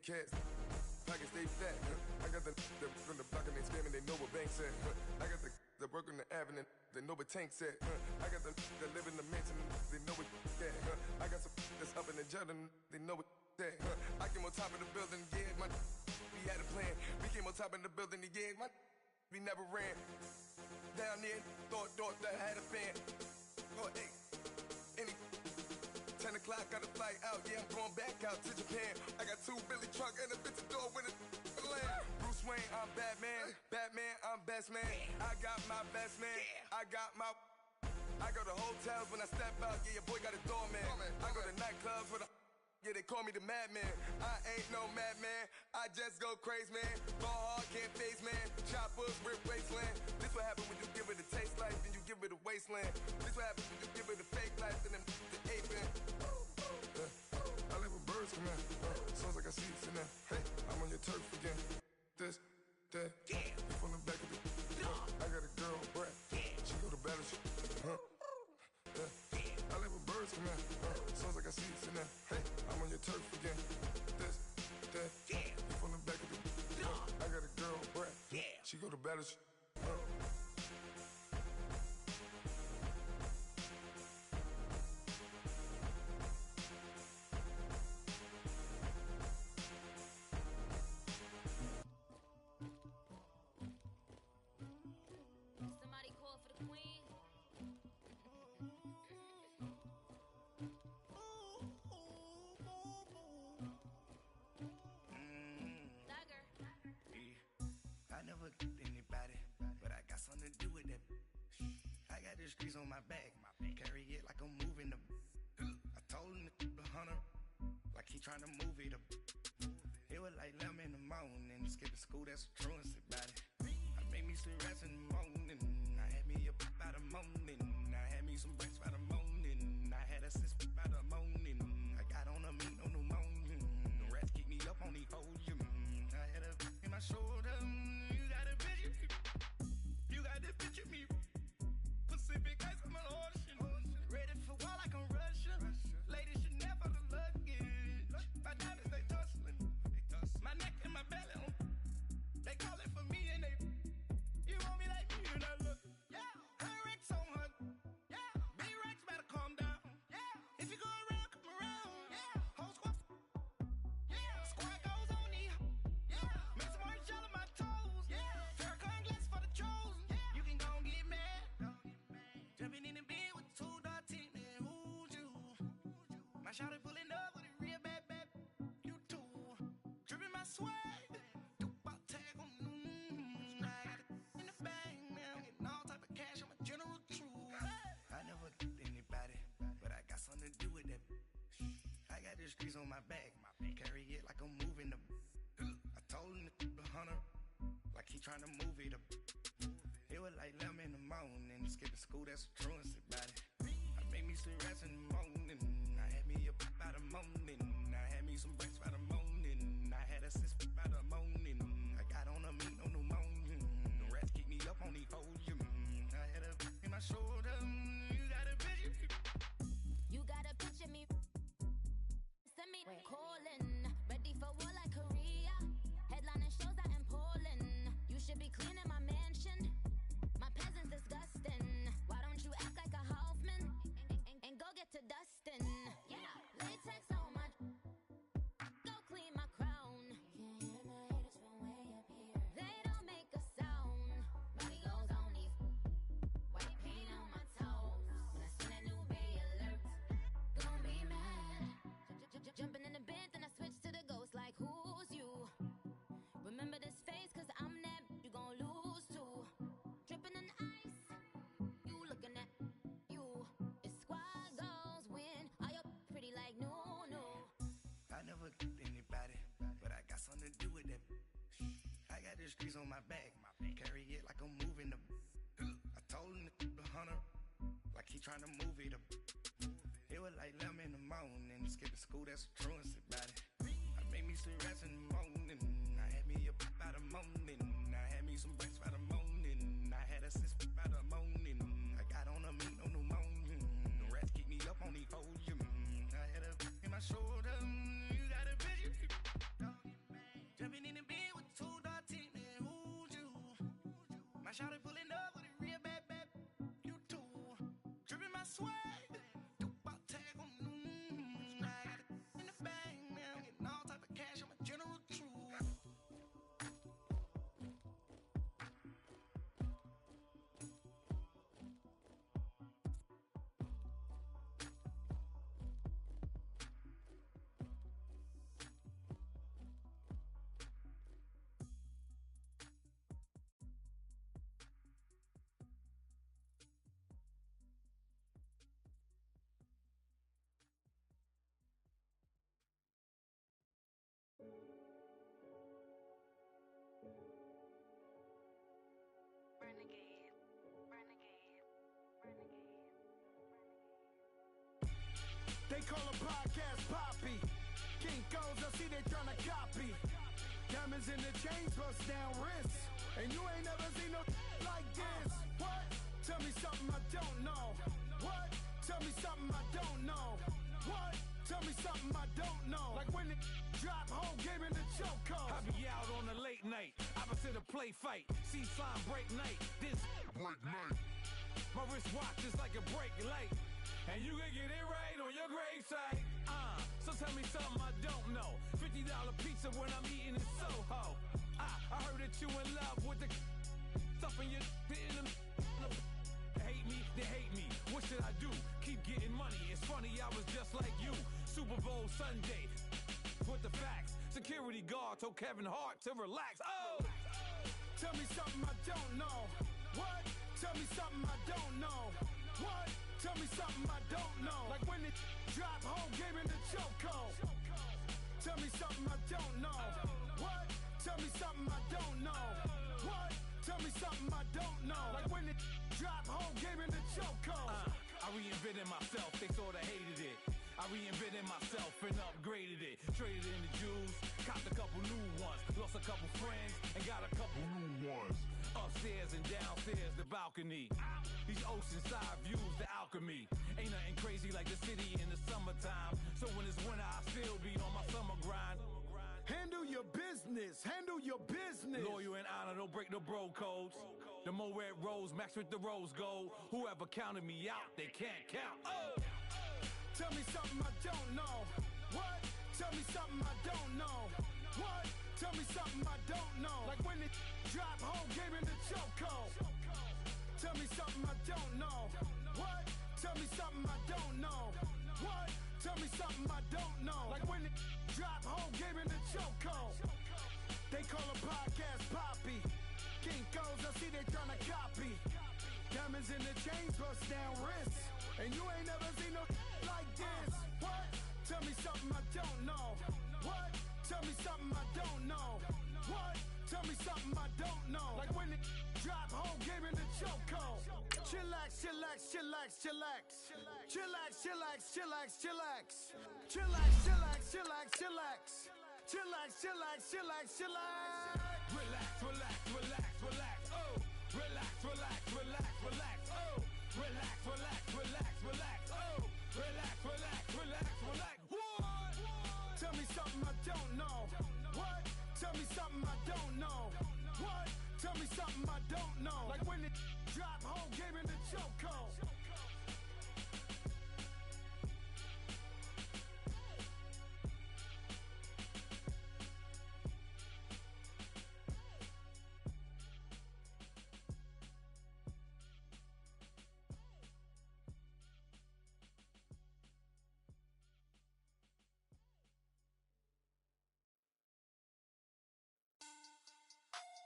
Kit Kats. Pockets stay fat. I got the that on the block and they scamming, they know what banks at. I got the that work on the avenue, they know what tanks at. I got the that live in the mansion, they know what that. I got some that's up in the Jordan, they know what that. I came on top of the building, yeah, my we had a plan. We came on top of the building, yeah, my we never ran. Down there, thought that I had a fan. Oh, hey, any 10 o'clock, got a flight out, yeah, I'm going back out to Japan. I got 2 Billy truck and a bitch door with a land. Bruce Wayne, I'm Batman. Batman, I'm best man. I got my best man. I go to hotels when I step out, yeah, your boy got a doorman. I go to nightclubs with a yeah, they call me the madman. I ain't no madman, I just go crazy, man. Ball hard, can't face, man. Choppers, rip wasteland. This what happen when you give it a taste life, then you give it a wasteland. This what happen when you give it a fake life, and then the ape in. I live with birds come in. Sounds like I see it in there. Hey, I'm on your turf again. This, that, you from the back of the. I got a girl, Brad. She go to battle. I live with birds come in. Sounds like I see it in there. Hey, I'm on your turf again. This, that, you from the back of the. I got a girl, Brad. She go to battle. Somebody call for the queen. I never killed anybody, but I got something to do with that. I got the streets on my back, carry it like I'm moving them. I told him the hunter, like he trying to move it up. It was like 11 in the morning, skipping school, that's a truancy about it. I made me some rats in the morning, I had me a pop by the morning, I had me some breaks by the morning, I had a sis by the morning, I got on a meat on the morning, the rats keep me up on the ocean, I had a in my shoulder, you got a picture, you got the picture me, Pacific ice on my ocean, ready for war like I'm Russian, ladies should never the luggage, my diamonds they tussling, my neck and my belly on, they calling for me and they, you want me like me and I look, yeah, her Rex on her, yeah, B-Rex better calm down, yeah, if you go around, come around, yeah, whole squad, yeah, squad goes on the, yeah, make some orange gel on my toes, yeah, Farrakhan glass for the chosen, yeah, you can go and get mad, jumping in the bed with 2 dark teeth, man, who's you, my shawty pulling up with a real bad, you too, dripping my swag, I never killed anybody, but I got something to do with that. I got the streets on my back, carry it like I'm moving them. I told him the hunter, like he trying to move it up. It was like 11 in the morning, skipping school, that's a truancy about it. I made me some rats in the morning, I had me a pop by the morning, I had me some breaks by the morning, I had a sis by the morning, I got on a meat on the morning, the rats keep me up on the ocean, I had a in my shoulder, you got a picture. You got a picture me. Send me calling, ready for war like Korea. Headlining shows out in Poland. You should be cleaning my mansion. My peasants disgusting. Why don't you act like a Hoffman and go get to dustin'? Yeah, latex on my. Go clean my crown. Can't hear my haters from way up here. They don't make a sound. Body goes on these. White paint on my toes. When I see that new Bay alert, gon' be mad. Jumping in the bed, then I switch to the ghost like who's you? Remember this face, cause I'm that you gon' lose too. Dripping in ice, you looking at you. It's squad goals win. Are you pretty like no? I never killed anybody, but I got something to do with that. I got the streets on my back, carry it like I'm moving them. I told him the hunter, like he trying to move it up. It was like 11 in the morning, skipping school, that's a truancy about it. I made me some rats in the morning, I had me a pop by the morning, I had me some breaks by the morning, I had a sis by the morning, I got on a meat on the morning, the rats keep me up on the ocean, I had a in my shoulder, you got a picture. My shawty pulling up with a real bad, bad. You too. Dripping my swag. About tag on. I got it in the bag, man. I'm getting all type of cash. I'm a general true. They call a podcast Poppy. King goes, I see they tryna copy. Diamonds in the chains, bust down wrists. And you ain't never seen no like this. What? Tell me something I don't know. What? Tell me something I don't know. What? Tell me something I don't know. Like when it drop, whole game in the chokehold. I be out on a late night, opposite a play fight. See slime break night, this break night. My wristwatch is like a brake light. And you can get it right on your gravesite. So tell me something I don't know. $50 pizza when I'm eating in Soho. I heard that you in love with the stuff in your hitting them. They hate me, they hate me. What should I do? Keep getting money. It's funny, I was just like you. Super Bowl Sunday with the facts. Security guard told Kevin Hart to relax. Oh! Tell me something I don't know. What? Tell me something I don't know. What? Tell me something I don't know. Like when it drop, whole game in the chokehold. Tell me something I don't know. What? Tell me something I don't know. What? Tell me something I don't know. Like when it drop, whole game in the chokehold. I reinvented myself, they sorta hated it. I reinvented myself and upgraded it. Traded in the Jews, copped a couple new ones. Lost a couple friends and got a couple new ones. Upstairs and downstairs, the balcony. These oceanside views, the alchemy. Ain't nothing crazy like the city in the summertime. So when it's winter, I still be on my summer grind. Handle your business, handle your business. Loyal and honor, don't break the bro codes. The more red rose, max with the rose gold. Whoever counted me out, they can't count. Oh! Tell me something I don't know. What? Tell me something I don't know. What? Tell me something I don't know. Like when it drop, whole game in the chokehold. Tell me something I don't know. What? Tell me something I don't know. What? Tell me something I don't know. Like when it drop, whole game in the chokehold. They call a podcast Poppy. King goes, I see they tryna copy. Diamonds in the chains, bust down wrists. And you ain't never seen no like this. What? Tell me something I don't know. What? Tell me something I don't know. What? Tell me something I don't know. Like when it drop, whole game in the chokehold. Chillax, chillax, chillax, chillax. Chillax, chillax, chillax, chillax. Chillax, chillax, chillax, chillax. Chillax, chillax, chillax, chillax. Relax, relax, relax, relax, oh! Relax, relax, relax, relax, oh! Relax, relax, relax, relax, oh! Relax, relax, relax, relax, what? Tell me something I don't know. What? Tell me something I don't know. What? Tell me something I don't know. Like when it drop, whole game in the chokehold.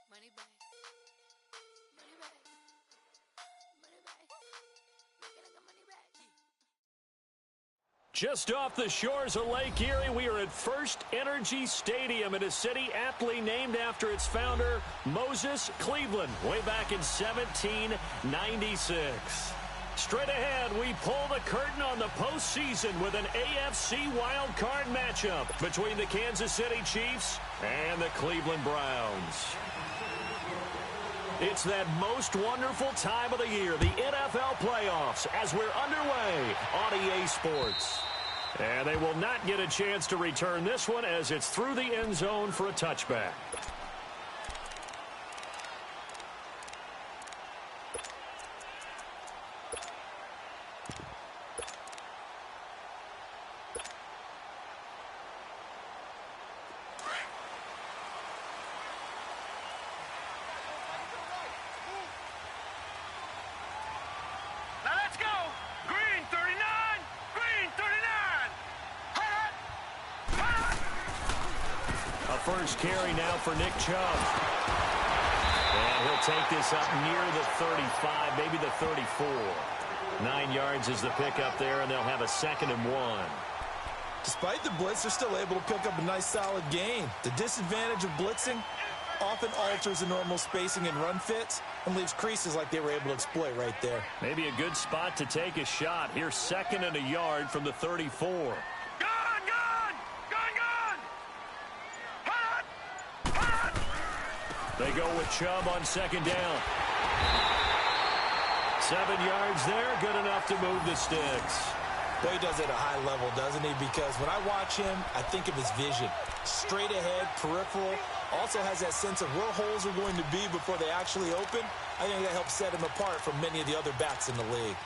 Money back. Money back. Money back. Making like a money back. Just off the shores of Lake Erie, we are at First Energy Stadium in a city aptly named after its founder, Moses Cleveland, way back in 1796. Straight ahead, we pull the curtain on the postseason with an AFC wildcard matchup between the Kansas City Chiefs and the Cleveland Browns. It's that most wonderful time of the year, the NFL playoffs, as we're underway on EA Sports. And they will not get a chance to return this one as it's through the end zone for a touchback. first carry now for Nick Chubb. And he'll take this up near the 35, maybe the 34. 9 yards is the pickup there, and they'll have a 2nd and 1. Despite the blitz, they're still able to pick up a nice, solid gain. The disadvantage of blitzing often alters the normal spacing and run fits and leaves creases like they were able to exploit right there. Maybe a good spot to take a shot. Here's 2nd and a yard from the 34. Gun! Hot! Hot! They go with Chubb on 2nd down. 7 yards there, good enough to move the sticks. Well, he does it at a high level, doesn't he? Because when I watch him, I think of his vision. Straight ahead, peripheral, also has that sense of where holes are going to be before they actually open. I think that helps set him apart from many of the other backs in the league.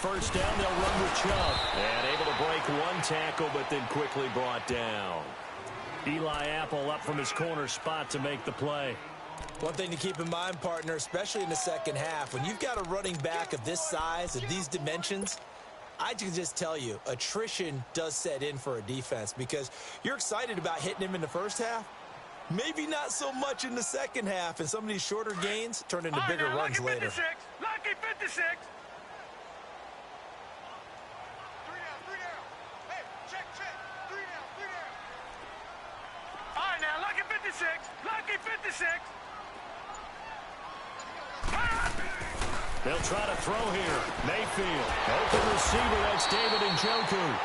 First down, they'll run with Chubb. And able to break one tackle, but then quickly brought down. Eli Apple up from his corner spot to make the play. One thing to keep in mind, partner, especially in the second half, when you've got a running back of this size, of these dimensions, I can just tell you, attrition does set in for a defense because you're excited about hitting him in the first half. Maybe not so much in the second half, and some of these shorter gains turn into bigger runs later. Lucky 56. Lucky 56. They'll try to throw here. Mayfield. Open receiver, that's David Njoku.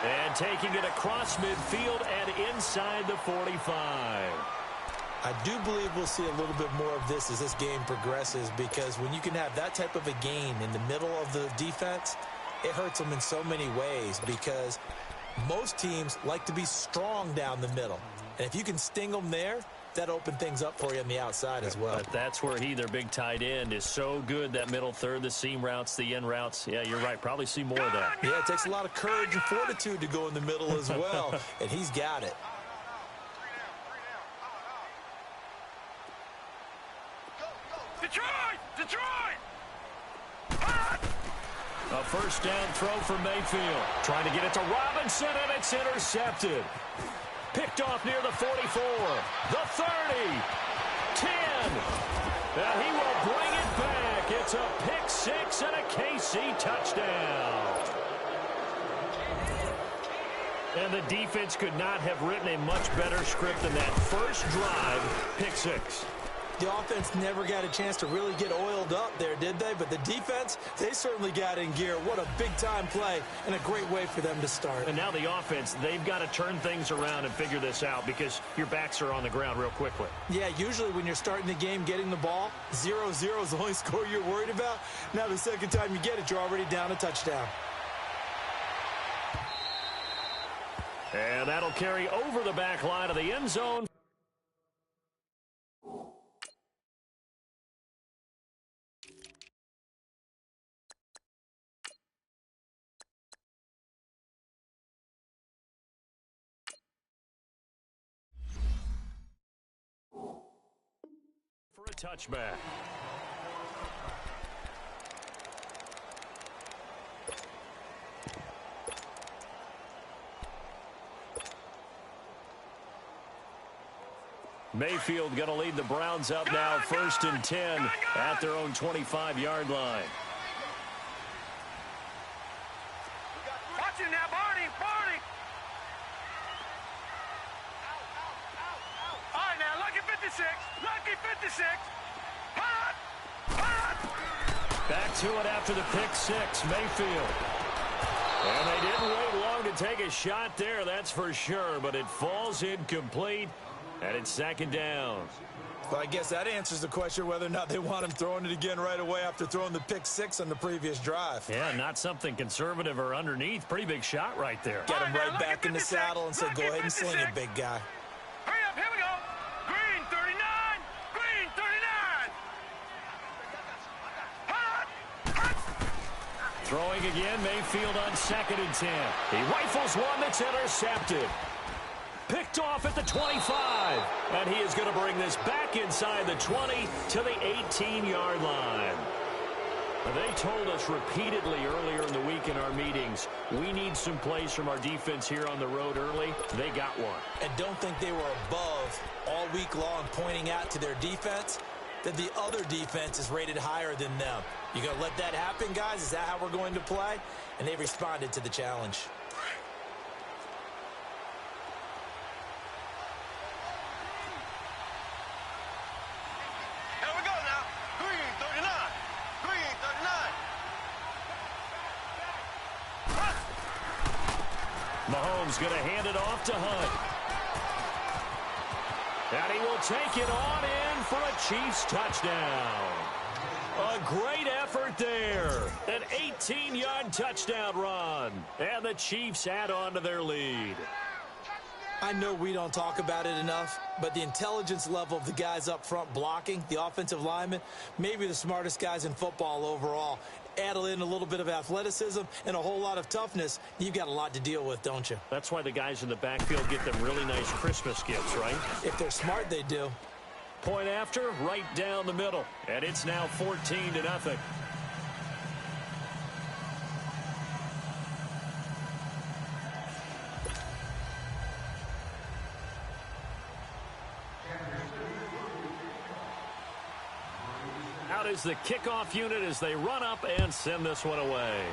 And taking it across midfield and inside the 45. I do believe we'll see a little bit more of this as this game progresses because when you can have that type of a gain in the middle of the defense, it hurts them in so many ways because most teams like to be strong down the middle. And if you can sting them there, that opens things up for you on the outside as well. But that's where their big tight end, is so good, that middle third, the seam routes, the in routes. Yeah, you're right. Probably see more of that. Yeah, it takes a lot of courage and fortitude to go in the middle as well, and he's got it. Detroit! A first down throw for Mayfield. Trying to get it to Robinson, and it's intercepted. Picked off near the 44, the 30, 10. And he will bring it back. It's a pick six and a KC touchdown. And the defense could not have written a much better script than that first drive, pick six. The offense never got a chance to really get oiled up there, did they? But the defense, they certainly got in gear. What a big-time play and a great way for them to start. And now the offense, they've got to turn things around and figure this out because your backs are on the ground real quickly. Yeah, usually when you're starting the game getting the ball, 0-0 is the only score you're worried about. Now the second time you get it, you're already down a touchdown. And that'll carry over the back line of the end zone. For a touchback. Mayfield going to lead the Browns up now, 1st and 10 at their own 25-yard line. Watch it now, Barney. All right, now, lucky 56. Hot. Back to it after the pick six, Mayfield. And they didn't wait long to take a shot there, that's for sure, but it falls incomplete. And it's 2nd down. Well, I guess that answers the question whether or not they want him throwing it again right away after throwing the pick six on the previous drive. Yeah, not something conservative or underneath. Pretty big shot right there. Get him right back in the saddle and say, go ahead and sling it, big guy. Hurry up, here we go. Green 39. Throwing again, Mayfield on 2nd and 10. He rifles one that's intercepted. Picked off at the 25. And he is going to bring this back inside the 20 to the 18-yard line. They told us repeatedly earlier in the week in our meetings, we need some plays from our defense here on the road early. They got one. And don't think they were above all week long pointing out to their defense that the other defense is rated higher than them. You going to let that happen, guys? Is that how we're going to play? And they responded to the challenge. Here we go now. Green 39. Green 39. Mahomes going to hand it off to Hunt. And he will take it on in for a Chiefs touchdown. A great effort there. An 18-yard touchdown run. And the Chiefs add on to their lead. I know we don't talk about it enough, but the intelligence level of the guys up front blocking, the offensive linemen, maybe the smartest guys in football overall. Add in a little bit of athleticism and a whole lot of toughness, you've got a lot to deal with, don't you? That's why the guys in the backfield get them really nice Christmas gifts, right? If they're smart, they do. Point after, right down the middle. And it's now 14-0. Out is the kickoff unit as they run up and send this one away.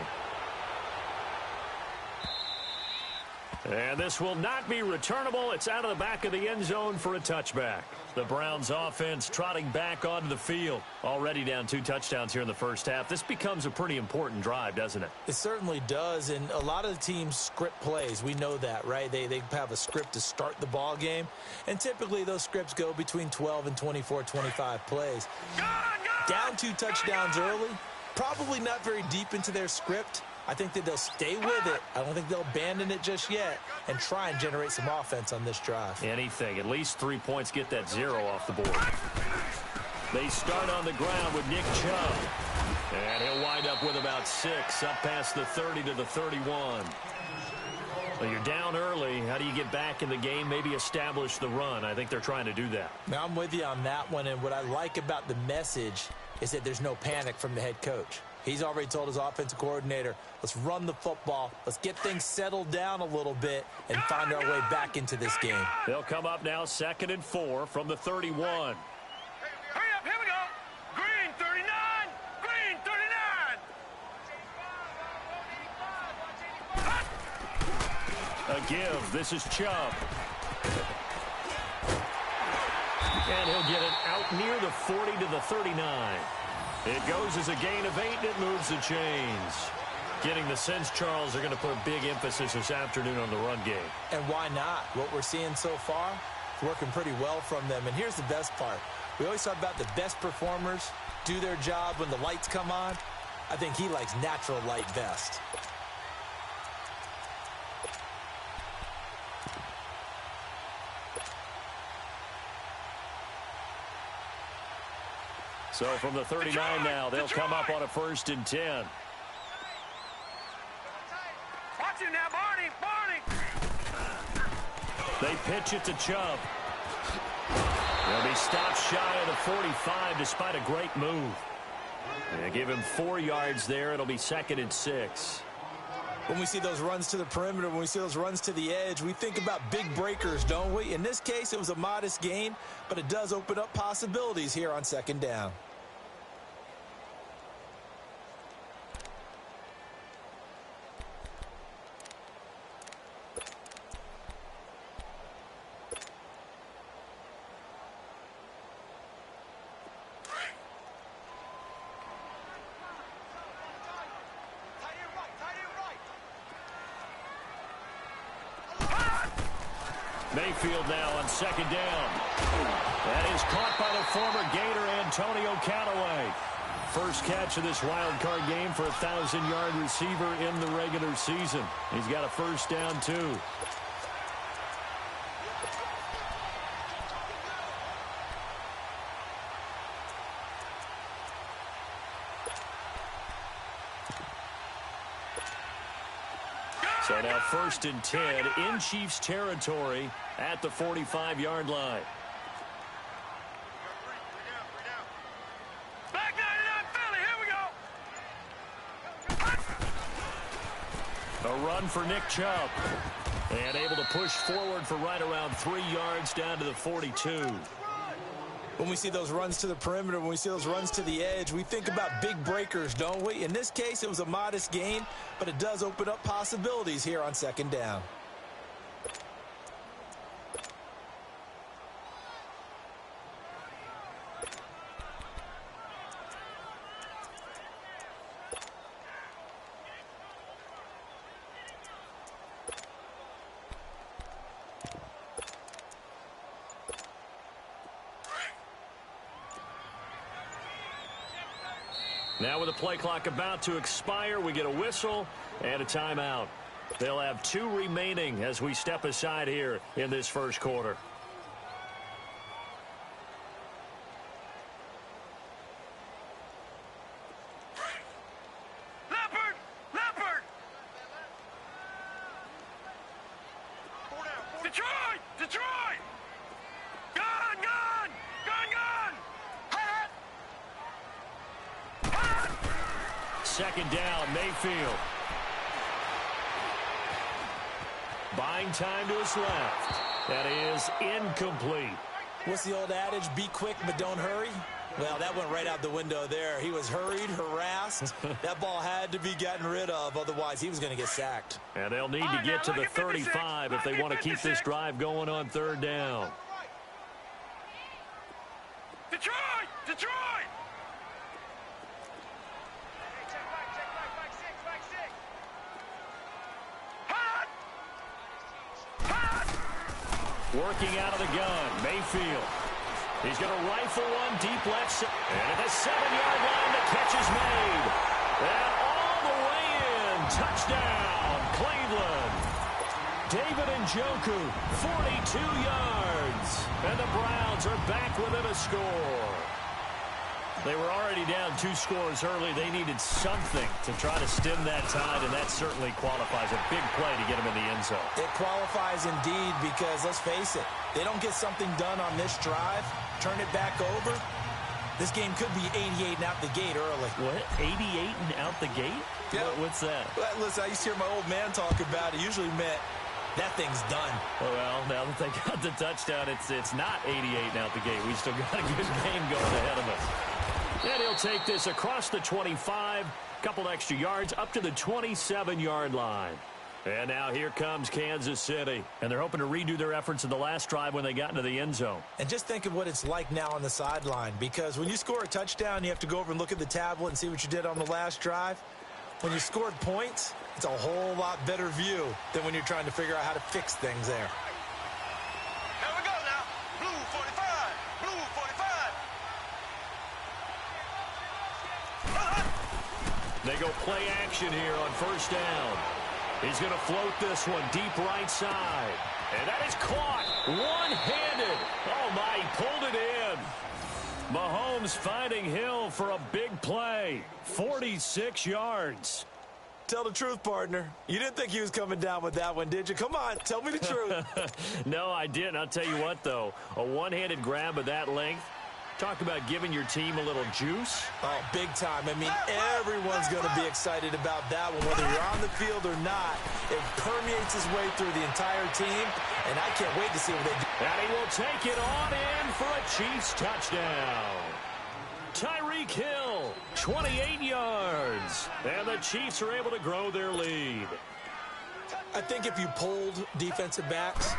And this will not be returnable. It's out of the back of the end zone for a touchback. The Browns offense trotting back onto the field. Already down 2 touchdowns here in the first half. This becomes a pretty important drive, doesn't it? It certainly does, and a lot of the teams script plays. We know that, right? They have a script to start the ball game, and typically those scripts go between 12 and 24, 25 plays. Down 2 touchdowns early, probably not very deep into their script. I think that they'll stay with it. I don't think they'll abandon it just yet and try and generate some offense on this drive. Anything. At least 3 points, get that 0 off the board. They start on the ground with Nick Chubb. And he'll wind up with about 6, up past the 30 to the 31. Well, you're down early. How do you get back in the game? Maybe establish the run. I think they're trying to do that. Now, I'm with you on that one, and what I like about the message is that there's no panic from the head coach. He's already told his offensive coordinator, let's run the football, let's get things settled down a little bit and find our way back into this game. They'll come up now 2nd and 4 from the 31. Hurry up, here we go. Green 39. Green 39. A give. This is Chubb. And he'll get it out near the 40 to the 39. It goes as a gain of 8, and it moves the chains. Getting the sense, Charles, they're going to put a big emphasis this afternoon on the run game. And why not? What we're seeing so far is working pretty well from them. And here's the best part. We always talk about the best performers do their job when the lights come on. I think he likes natural light best. So from the 39 now, they'll come up on a 1st and 10. Watch him now, Barney. They pitch it to Chubb. They'll be stopped shy of the 45 despite a great move. They give him 4 yards there. It'll be 2nd and 6. When we see those runs to the perimeter, when we see those runs to the edge, we think about big breakers, don't we? In this case, it was a modest gain, but it does open up possibilities here on 2nd down. Mayfield now on 2nd down. That is caught by the former Gator Antonio Callaway. First catch of this wild card game for a 1,000-yard receiver in the regular season. He's got a 1st down, too. So now 1st and 10 in Chiefs territory at the 45-yard line. Back 99 Philly, here we go. A run for Nick Chubb. And able to push forward for right around 3 yards down to the 42. When we see those runs to the perimeter, when we see those runs to the edge, we think about big breakers, don't we? In this case, it was a modest gain, but it does open up possibilities here on 2nd down. Now with the play clock about to expire, we get a whistle and a timeout. They'll have 2 remaining as we step aside here in this 1st quarter. Leopard! Detroit! Gun! Hot! 2nd down, Mayfield. Buying time to his left. That is incomplete. What's the old adage? Be quick, but don't hurry. Well, that went right out the window there. He was hurried, harassed. That ball had to be gotten rid of. Otherwise, he was going to get sacked. And they'll need to get to the 35 if they want to keep this drive going on 3rd down. Detroit! Working out of the gun, Mayfield. He's going to rifle one deep left side. And at the 7-yard line, the catch is made. And all the way in. Touchdown, Cleveland. David Njoku, 42 yards. And the Browns are back within a score. They were already down 2 scores early. They needed something to try to stem that tide, and that certainly qualifies. A big play to get them in the end zone. It qualifies indeed because, let's face it, they don't get something done on this drive, turn it back over, this game could be 88 and out the gate early. What? 88 and out the gate? Yeah. What's that? Well, listen, I used to hear my old man talk about it. Usually meant that thing's done. Well, now that they got the touchdown, it's not 88 and out the gate. We still got a good game going ahead of us. And he'll take this across the 25, couple extra yards, up to the 27-yard line. And now here comes Kansas City. And they're hoping to redo their efforts in the last drive when they got into the end zone. And just think of what it's like now on the sideline, because when you score a touchdown, you have to go over and look at the tablet and see what you did on the last drive. When you scored points, it's a whole lot better view than when you're trying to figure out how to fix things there. Here we go now. Blue 45. Blue 45. They go play action here on 1st down. He's going to float this one deep right side. And that is caught one-handed. Oh, my, he pulled it in. Mahomes finding Hill for a big play. 46 yards. Tell the truth, partner. You didn't think he was coming down with that one, did you? Come on, tell me the truth. No, I didn't. I'll tell you what, though. A one-handed grab of that length. Talk about giving your team a little juice. Oh, big time. I mean, everyone's going to be excited about that one, whether you're on the field or not. It permeates his way through the entire team, and I can't wait to see what they do. And he will take it on in for a Chiefs touchdown. Tyreek Hill, 28 yards. And the Chiefs are able to grow their lead. I think if you polled defensive backs,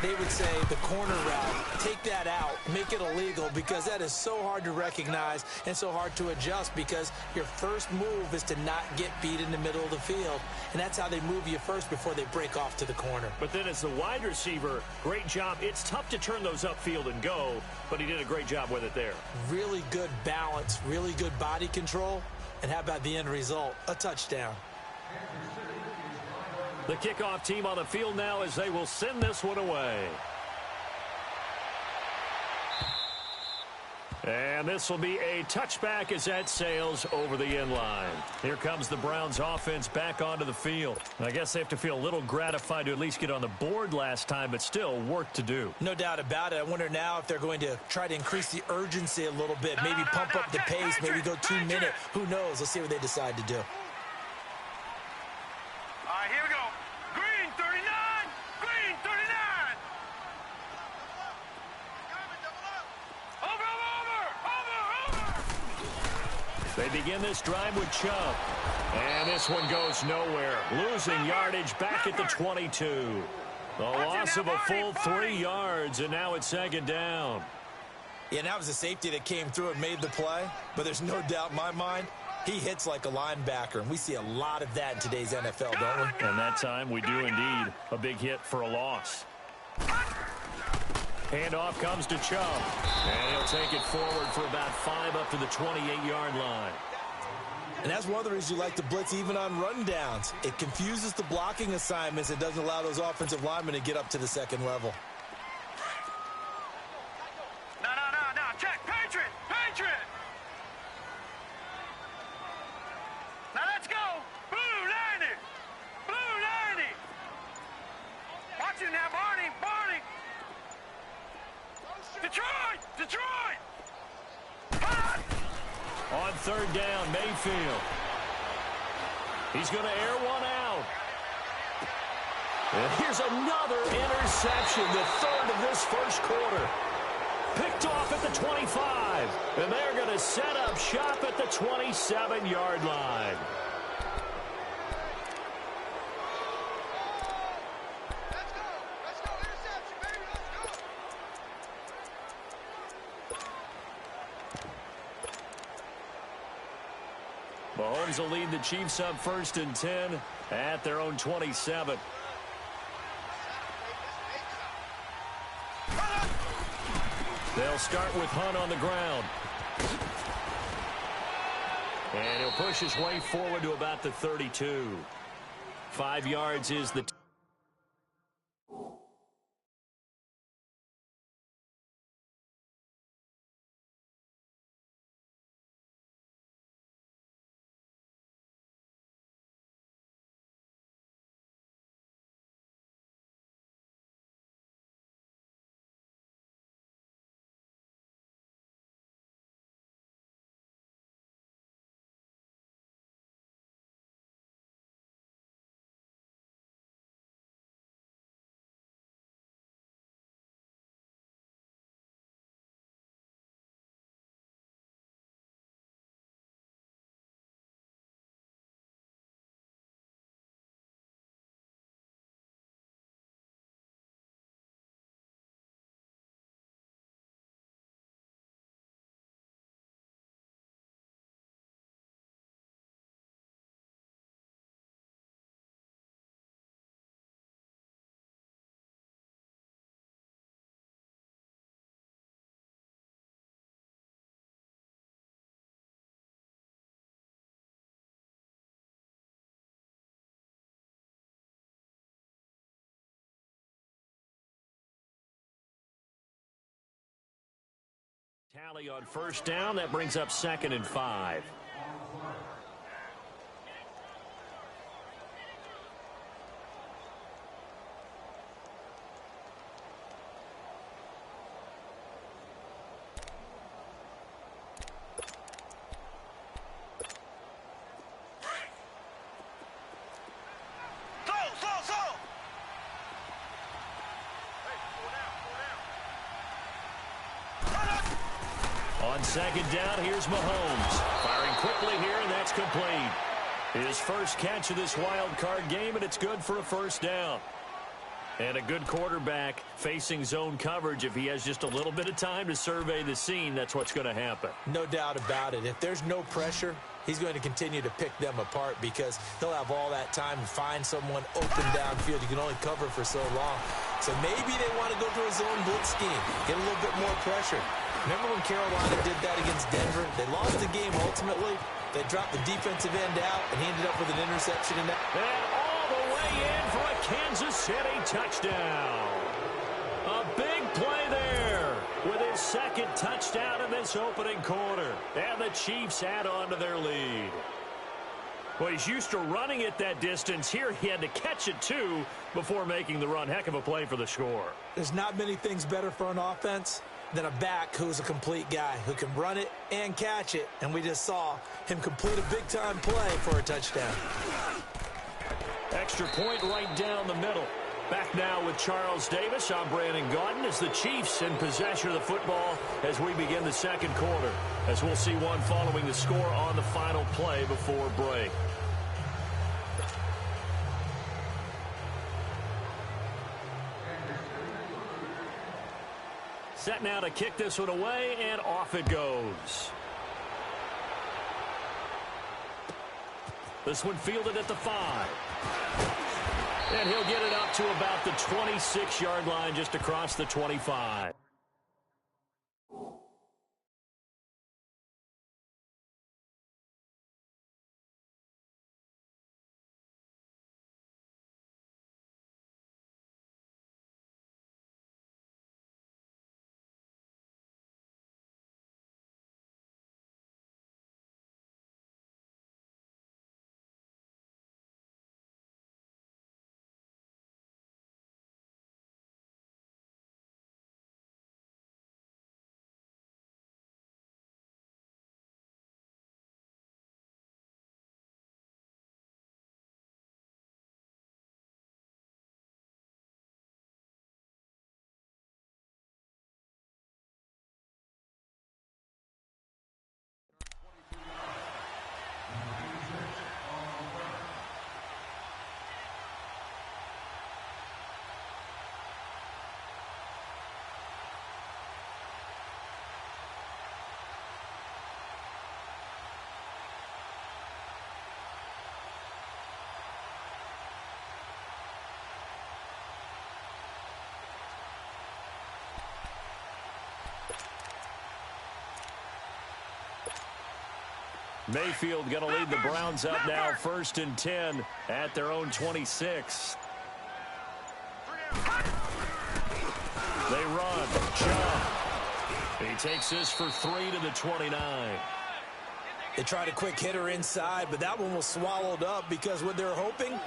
they would say the corner route, take that out, make it illegal, because that is so hard to recognize and so hard to adjust, because your first move is to not get beat in the middle of the field, and that's how they move you first before they break off to the corner. But then as the wide receiver, great job. It's tough to turn those upfield and go, but he did a great job with it there. Really good balance, really good body control, and how about the end result? A touchdown. The kickoff team on the field now as they will send this one away. And this will be a touchback as that sails over the end line. Here comes the Browns offense back onto the field. I guess they have to feel a little gratified to at least get on the board last time, but still work to do. No doubt about it. I wonder now if they're going to try to increase the urgency a little bit, maybe pump up the pace, maybe go 2 minute. Who knows? Let's see what they decide to do. All right, here we go. Green 39. Green 39. They begin this drive with Chubb. And this one goes nowhere. Losing yardage back at the 22. The loss of a full 3 yards, and now it's second down. Yeah, and that was a safety that came through and made the play. But there's no doubt in my mind, he hits like a linebacker. And we see a lot of that in today's NFL, don't we? And that time we do indeed. A big hit for a loss. Handoff comes to Chubb. And he'll take it forward for about 5 up to the 28-yard line. And that's one of the reasons you like to blitz even on rundowns. It confuses the blocking assignments. It doesn't allow those offensive linemen to get up to the second level. No. Check. Patriot. Now let's go. Blue 90. Watch it now, Barney. Detroit. On third down, Mayfield. He's going to air one out. And here's another interception, the third of this first quarter. Picked off at the 25. And they're going to set up shop at the 27-yard line. Mahomes will lead the Chiefs up 1st and 10 at their own 27. They'll start with Hunt on the ground. And he'll push his way forward to about the 32. 5 yards is the... Tally on first down. That brings up 2nd and 5. On 2nd down, here's Mahomes. Firing quickly here, and that's complete. His first catch of this wild card game, and it's good for a 1st down. And a good quarterback facing zone coverage. If he has just a little bit of time to survey the scene, that's what's going to happen. No doubt about it. If there's no pressure, he's going to continue to pick them apart because he'll have all that time to find someone open downfield. You can only cover for so long. So maybe they want to go to a zone blitz scheme, get a little bit more pressure. Remember when Carolina did that against Denver? They lost the game ultimately. They dropped the defensive end out, and he ended up with an interception in that. And all the way in for a Kansas City touchdown. A big play there with his Mayfield's second touchdown in this opening quarter. And the Chiefs add on to their lead. Well, he's used to running it that distance. Here he had to catch it, too, before making the run. Heck of a play for the score. There's not many things better for an offense than a back who's a complete guy, who can run it and catch it. And we just saw him complete a big-time play for a touchdown. Extra point right down the middle. Back now with Charles Davis. I'm Brandon Gaudin as the Chiefs in possession of the football as we begin the second quarter. As we'll see one following the score on the final play before break. Set now to kick this one away, and off it goes. This one fielded at the 5. And he'll get it up to about the 26-yard line, just across the 25. Mayfield going to lead the Browns up now, 1st and 10 at their own 26. They run. Jump. He takes this for 3 to the 29. They tried a quick hitter inside, but that one was swallowed up because what they're hoping